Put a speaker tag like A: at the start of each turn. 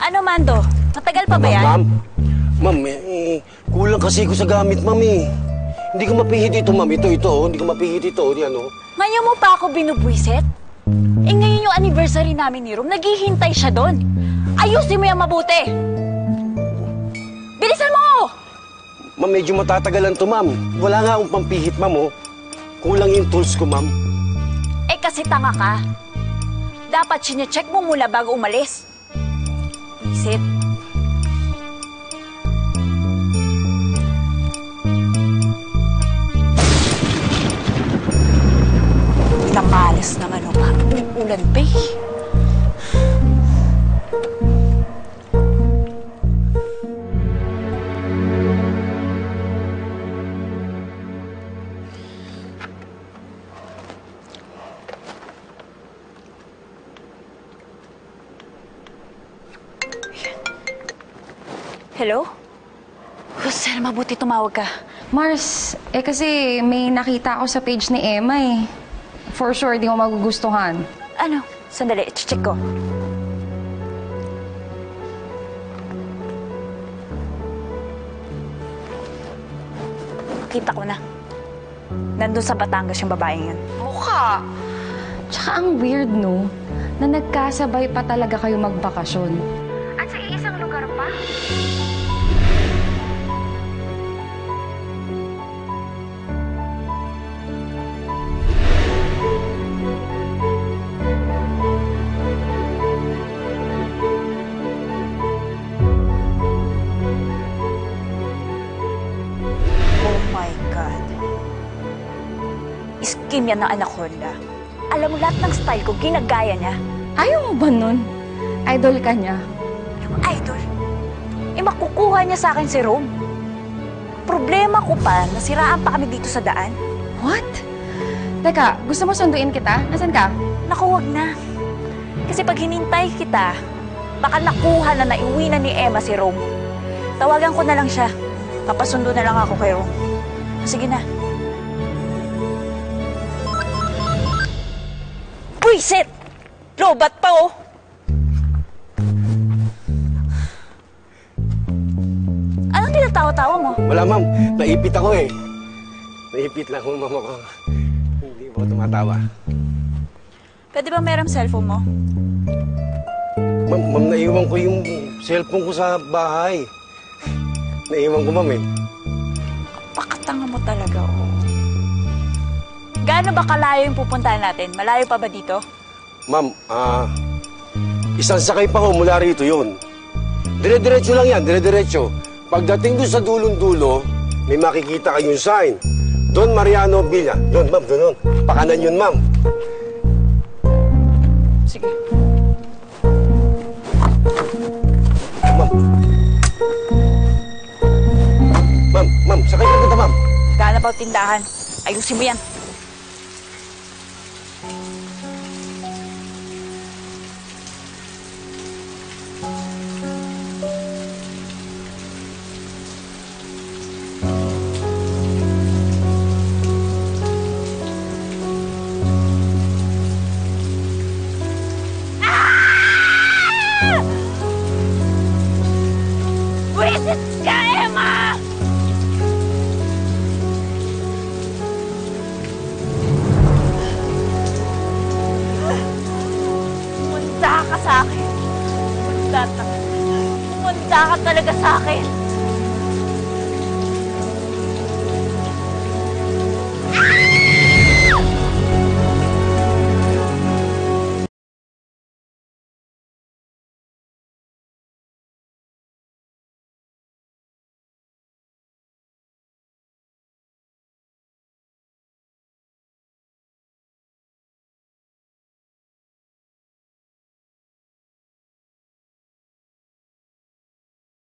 A: Ano, Mando? Matagal pa ba yan?
B: Ma'am, kulang kasi ko sa gamit, ma'am eh. Hindi ko mapihit ito, ma'am. Ito, hindi ko mapihit ito. Yan, oh.
A: Ngayon mo pa ako binubwisit? Eh ngayon yung anniversary namin ni Rom, naghihintay siya doon. Ayusin mo yan mabuti. Bilisan mo!
B: Ma'am, medyo matatagalan to, ma'am. Wala nga akong pampihit, ma'am, oh. Kulang yung tools ko, ma'am.
A: Eh kasi tanga ka. Dapat sinecheck mo muna bago umalis. Visit. Namalas naman o parang ulan pa eh. Hello? Sana mabuti tumawag ka.
C: Mars, kasi may nakita ako sa page ni Emma eh. For sure, di mo magugustuhan.
A: Ano? Sandali, check ko. Kita ko na. Nandun sa Batangas yung babaeng yan.
C: Mukha! Tsaka ang weird, no? Na nagkasabay pa talaga kayo magbakasyon. At sa iisang lugar pa?
A: Scheme yan ng Anaconda. Alam mo, lahat ng style ko, ginagaya niya.
C: Ayaw mo ba nun? Idol ka niya.
A: Yung idol? Eh, makukuha niya sa akin si Rome. Problema ko pa, nasiraan pa kami dito sa daan.
C: What? Teka, gusto mo sunduin kita? Nasaan ka?
A: Naku, wag na. Kasi pag hinintay kita, baka nakuha na naiuwi na ni Emma si Rome. Tawagan ko na lang siya. Papasundo na lang ako kay Rome. Sige na. Buisit! Lobat pa, oh! Anong tinatawa-tawa mo?
B: Wala, ma'am. Naipit ako eh. Naipit lang ako, ma'am ako. Hindi po tumatawa.
A: Pwede ba merong cellphone mo?
B: Ma'am, naiwan ko yung cellphone ko sa bahay. Naiwan ko, ma'am eh.
A: Pakatanga mo talaga, oh. Gaano ba kalayo yung pupuntahan natin? Malayo pa ba dito?
B: Ma'am, isang sakay pa ko mula rito yun. Dire-diretso lang yan, dire-diretso. Pagdating doon sa dulong-dulo, may makikita kayong sign. Don Mariano Villa. Doon, ma'am, doon. Pakanan yun, ma'am.
A: Sige.
B: Ma'am. Ma'am, sakay ka dito, ma'am.
A: Gaano ba tindahan? Ayusin mo yan. Buisit ka, Emma! Pumunta ka sa akin. Pumunta ka talaga sa akin.